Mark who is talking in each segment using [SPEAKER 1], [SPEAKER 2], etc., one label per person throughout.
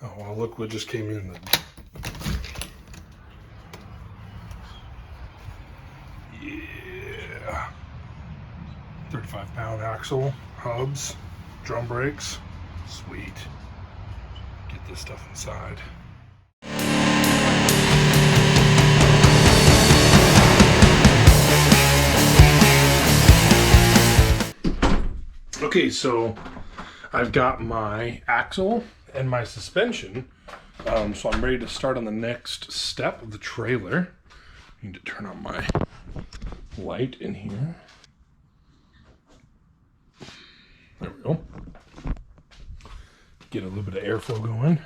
[SPEAKER 1] Oh, well, look what just came in. Yeah. 35-pound axle, hubs, drum brakes. Sweet. Get this stuff inside. Okay, so I've got my axle and my suspension, so I'm ready to start on the next step of the trailer. I need to turn on my light in here. There we go. Get a little bit of airflow going.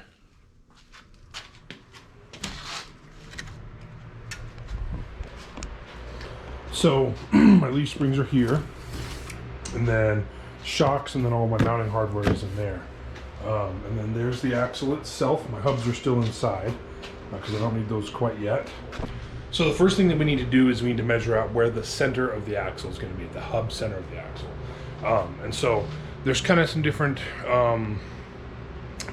[SPEAKER 1] So my leaf springs are here, and then shocks, and then all my mounting hardware is in there. And then there's the axle itself. My hubs are still inside because I don't need those quite yet. So the first thing that we need to do is we need to measure out where the center of the axle is going to be, the hub center of the axle. And so there's kind of some different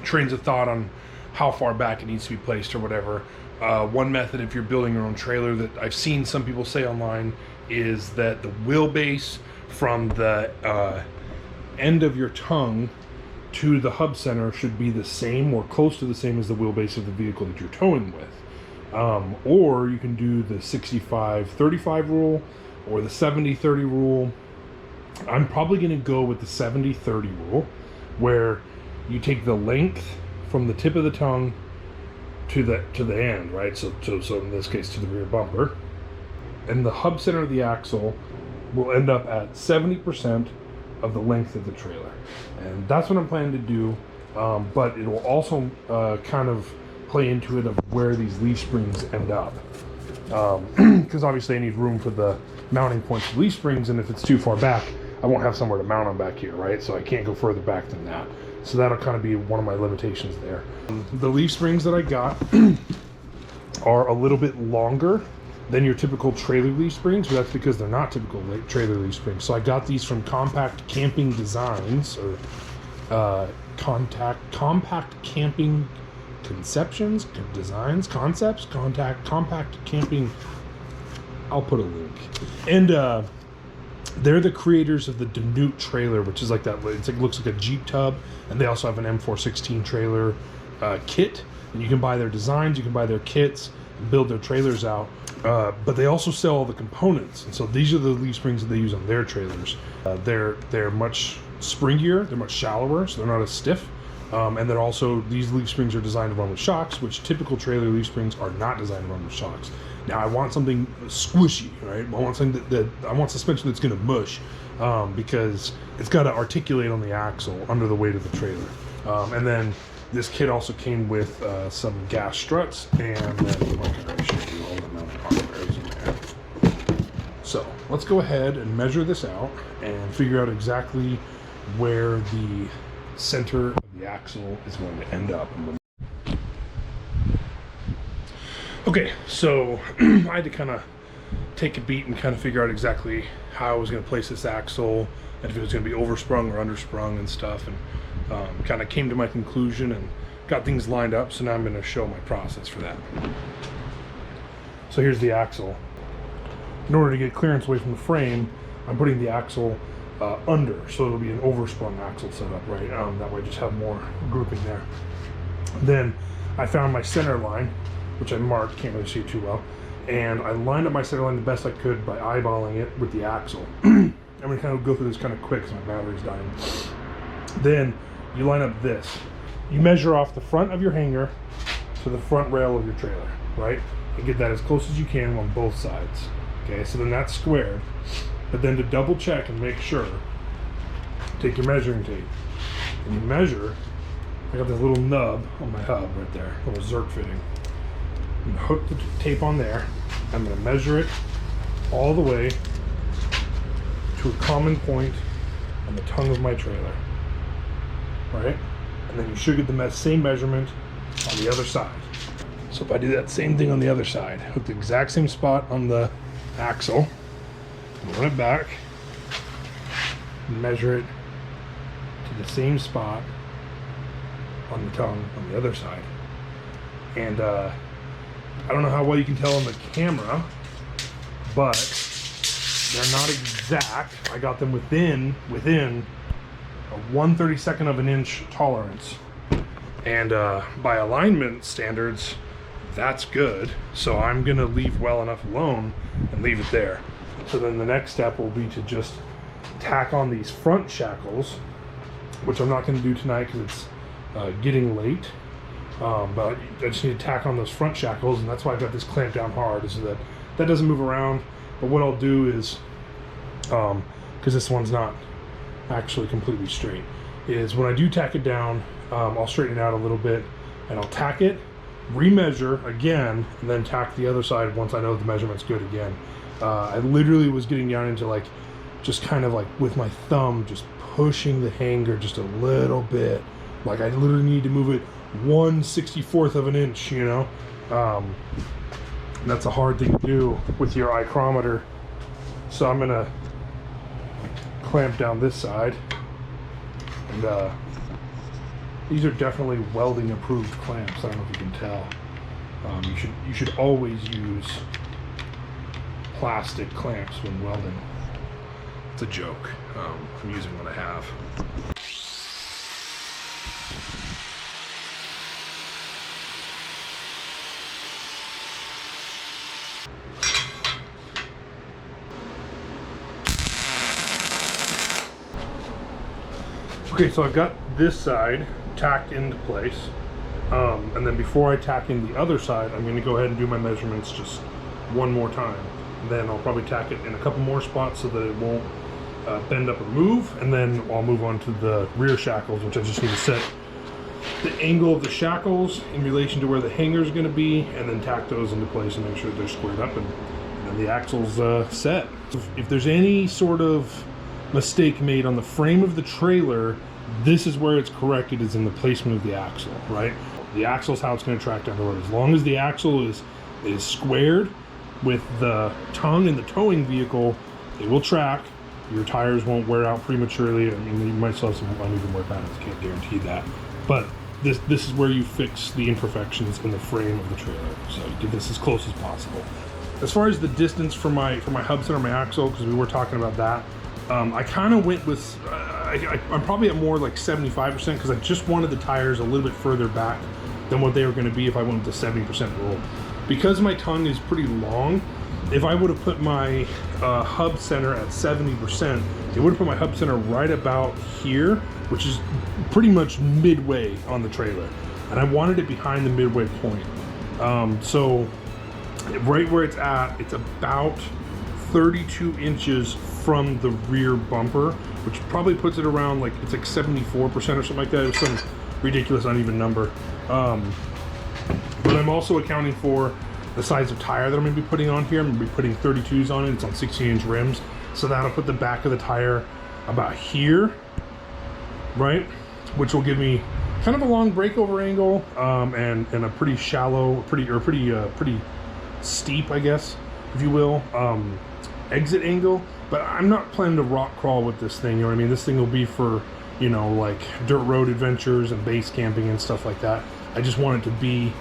[SPEAKER 1] trains of thought on how far back it needs to be placed or whatever. One method, if you're building your own trailer, that I've seen some people say online, is that the wheelbase from the end of your tongue to the hub center should be the same or close to the same as the wheelbase of the vehicle that you're towing with. Or you can do the 65-35 rule or the 70-30 rule. I'm probably going to go with the 70-30 rule, where you take the length from the tip of the tongue to the end, right? So in this case, to the rear bumper, and the hub center of the axle will end up at 70% of the length of the trailer, and that's what I'm planning to do. But it will also kind of play into it of where these leaf springs end up, because obviously I need room for the mounting points of leaf springs, and if it's too far back, I won't have somewhere to mount them back here, right? So I can't go further back than that. So that'll kind of be one of my limitations there. The leaf springs that I got are a little bit longer than your typical trailer leaf springs, but that's because they're not typical trailer leaf springs. So I got these from Compact Camping Designs, or Compact Camping Conceptions, Designs, Concepts, Compact Camping. I'll put a link. And they're the creators of the Danute trailer, which is like that. It's like, looks like a Jeep tub, and they also have an M416 trailer kit. And you can buy their designs, you can buy their kits, and build their trailers out. But they also sell all the components, and so these are the leaf springs that they use on their trailers. They're much springier, they're much shallower, so they're not as stiff. And then also these leaf springs are designed to run with shocks, which typical trailer leaf springs are not designed to run with shocks. Now I want something squishy, right? I want something that I want suspension that's going to mush, because it's got to articulate on the axle under the weight of the trailer. And then this kit also came with some gas struts, and then I should do all the mounting hardware is in there. So let's go ahead and measure this out and figure out exactly where the center of the axle is going to end up. Okay, so I had to kind of take a beat and kind of figure out exactly how I was going to place this axle, and if it was going to be oversprung or undersprung and stuff, and kind of came to my conclusion and got things lined up. So now I'm going to show my process for that. So here's the axle. In order to get clearance away from the frame, I'm putting the axle under, so it'll be an oversprung axle setup, right? That way I just have more grouping there. Then I found my center line, which I marked, can't really see it too well, and I lined up my center line the best I could by eyeballing it with the axle. I'm going to kind of go through this kind of quick because my battery's dying. Then you line up this. You measure off the front of your hanger to the front rail of your trailer, right? And get that as close as you can on both sides. Okay, so then that's squared. But then to double check and make sure, take your measuring tape and you measure. I got this little nub on my hub right there, little Zerk fitting. I'm gonna hook the tape on there. I'm gonna measure it all the way to a common point on the tongue of my trailer, right? And then you should get the same measurement on the other side. So if I do that same thing on the other side, hook the exact same spot on the axle, run it back, measure it to the same spot on the tongue on the other side. And I don't know how well you can tell on the camera, but they're not exact. I got them within a 1/32 of an inch tolerance. And by alignment standards, that's good. So I'm gonna leave well enough alone and leave it there. So then the next step will be to just tack on these front shackles, which I'm not gonna do tonight because it's getting late. But I just need to tack on those front shackles, and that's why I've got this clamped down hard, so that that doesn't move around. But what I'll do is, because this one's not actually completely straight, is when I do tack it down, I'll straighten it out a little bit, and I'll tack it, remeasure again, and then tack the other side once I know the measurement's good again. I literally was getting down into like, just kind of like with my thumb, just pushing the hanger just a little bit. Like I literally need to move it 1/64 of an inch, you know? And that's a hard thing to do with your micrometer. So I'm gonna clamp down this side. And these are definitely welding approved clamps. I don't know if you can tell. You should always use plastic clamps when welding. It's a joke. I'm using what I have. Okay, so I've got this side tacked into place, and then before I tack in the other side, I'm going to go ahead and do my measurements just one more time. Then I'll probably tack it in a couple more spots so that it won't bend up or move, and then I'll move on to the rear shackles, which I just need to set the angle of the shackles in relation to where the hanger is going to be, and then tack those into place and make sure they're squared up, and then the axle's set. If there's any sort of mistake made on the frame of the trailer, this is where it's corrected, is in the placement of the axle, right? The axle is how it's going to track down the road. As long as the axle is squared with the tongue and the towing vehicle, it will track. Your tires won't wear out prematurely. I mean, you might still have some uneven wear patterns, can't guarantee that. But this is where you fix the imperfections in the frame of the trailer. So get this as close as possible. As far as the distance for my hub center, my axle, because we were talking about that, I kind of went with, I'm probably at more like 75% because I just wanted the tires a little bit further back than what they were going to be if I went with the 70% rule. Because my tongue is pretty long, if I would have put my hub center at 70%, it would have put my hub center right about here, which is pretty much midway on the trailer. And I wanted it behind the midway point. So right where it's at, it's about 32 inches from the rear bumper, which probably puts it around like, it's like 74% or something like that. It's some ridiculous uneven number. But I'm also accounting for the size of tire that I'm going to be putting on here. I'm going to be putting 32s on it. It's on 16-inch rims. So that'll put the back of the tire about here, right? Which will give me kind of a long breakover angle, and a pretty shallow, pretty steep, I guess, if you will, exit angle. But I'm not planning to rock crawl with this thing, you know what I mean? This thing will be for, you know, like dirt road adventures and base camping and stuff like that. I just want it to be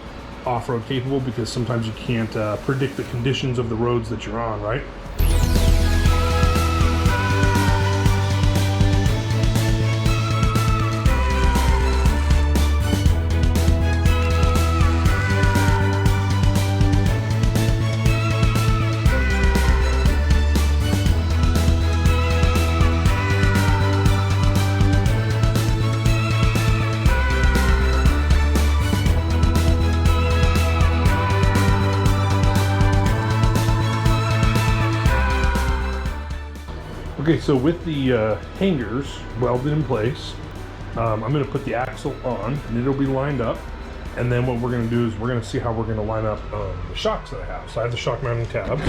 [SPEAKER 1] off-road capable, because sometimes you can't predict the conditions of the roads that you're on, right? Okay, so with the hangers welded in place, I'm going to put the axle on, and it'll be lined up. And then what we're going to do is we're going to see how we're going to line up the shocks that I have. So I have the shock mounting tabs.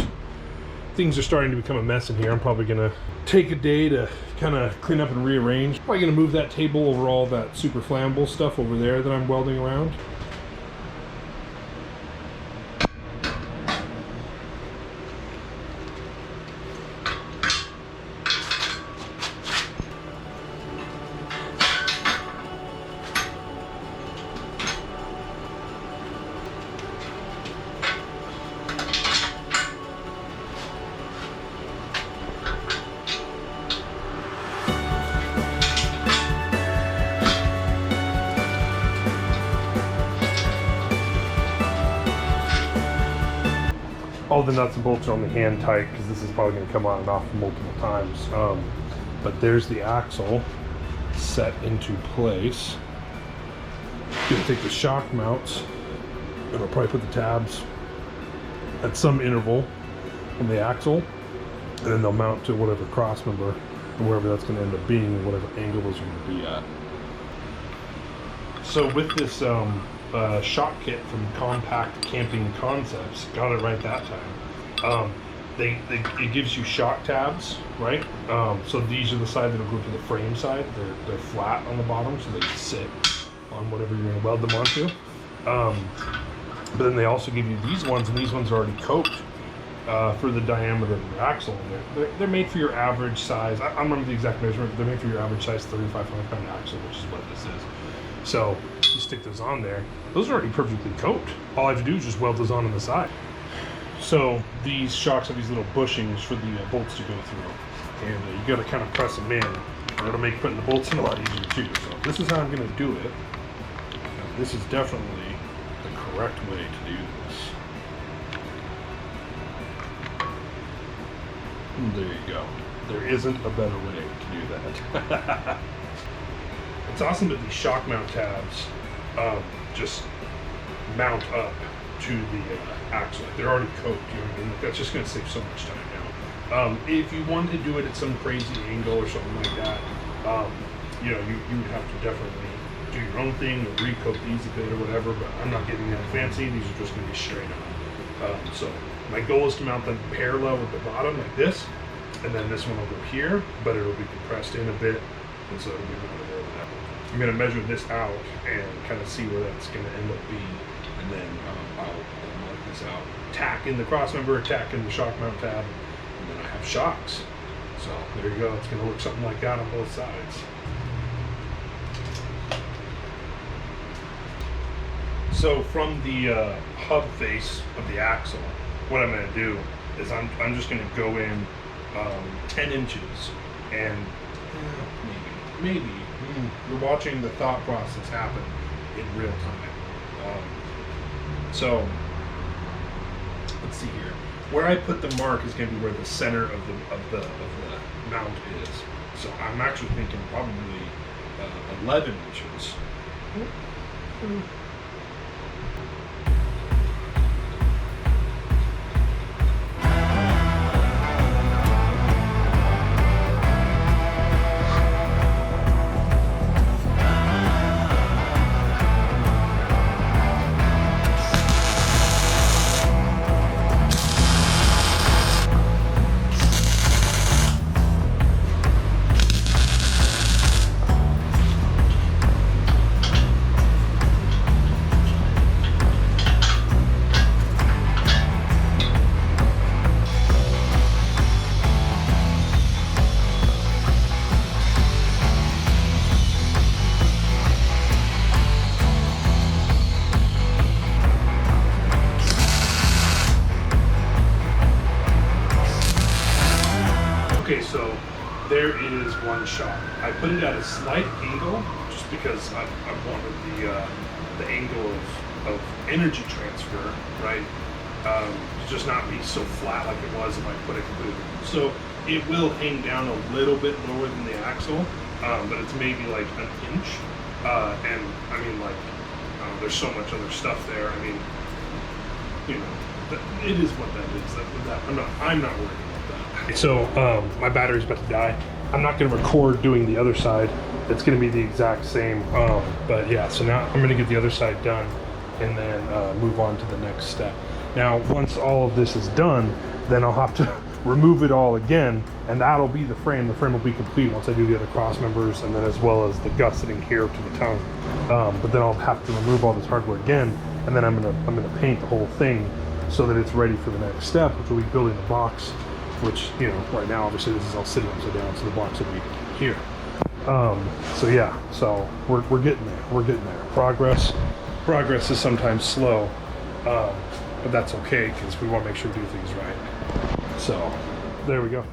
[SPEAKER 1] Things are starting to become a mess in here. I'm probably going to take a day to kind of clean up and rearrange. Probably going to move that table over all that super flammable stuff over there that I'm welding around. all the nuts and bolts are only hand tight because this is probably going to come on and off multiple times. But there's the axle set into place. Gonna take the shock mounts and I'll probably put the tabs at some interval on the axle, and then they'll mount to whatever cross member or wherever that's going to end up being, whatever angle those are going to be at. So with this shock kit from Compact Camping Concepts, got it right that time. It gives you shock tabs, right? So these are the side that'll go to the frame side. They're flat on the bottom, so they sit on whatever you're going to weld them onto. But then they also give you these ones, and these ones are already coked for the diameter of your axle. They're made for your average size. I don't remember the exact measurement, but they're made for your average size 3,500 pound axle, which is what this is. So you stick those on there. Those are already perfectly coked. All I have to do is just weld those on the side. So these shocks have these little bushings for the bolts to go through, and you got to kind of press them in, and it'll make putting the bolts in a lot easier too. So this is how I'm going to do it. Now, this is definitely the correct way to do this. And there you go. There isn't a better way to do that. It's awesome that these shock mount tabs just mount up to the axle. They're already coked, you know what I mean? That's just going to save so much time now. If you wanted to do it at some crazy angle or something like that, you know, you would have to definitely do your own thing or recoat these a bit or whatever, but I'm not getting that fancy. These are just going to be straight on. So my goal is to mount them parallel with the bottom like this, and then this one will go here, but it'll be compressed in a bit, and so it'll be mounted over that. I'm going to measure this out and kind of see where that's going to end up being, and then I'll mark this out. Tack in the cross member, tack in the shock mount tab, and then I have shocks. So there you go. It's going to look something like that on both sides. So from the hub face of the axle, what I'm going to do is I'm just going to go in 10 inches and maybe you're watching the thought process happen in real time. So let's see here. Where I put the mark is going to be where the center of the mount is. So I'm actually thinking probably 11 inches. Okay, so there is one shot. I put it at a slight angle just because I wanted the angle of energy transfer, right? To just not be so flat like it was if I put it completely. So it will hang down a little bit lower than the axle, but it's maybe like an inch. And I mean, like, there's so much other stuff there. I mean, you know, it is what that is. I'm not worried about that. So my battery's about to die. I'm not going to record doing the other side. It's going to be the exact same. But yeah, so now I'm going to get the other side done and then move on to the next step. Now, once all of this is done, then I'll have to remove it all again, and that'll be the frame. The frame will be complete once I do the other cross members, and then as well as the gusseting here to the tongue. But then I'll have to remove all this hardware again, and then I'm gonna paint the whole thing so that it's ready for the next step, which will be building the box. Which, you know, right now obviously this is all sitting upside down, so the box will be here. So yeah, so we're getting there. We're getting there. Progress is sometimes slow, but that's okay because we want to make sure we do things right. So there we go.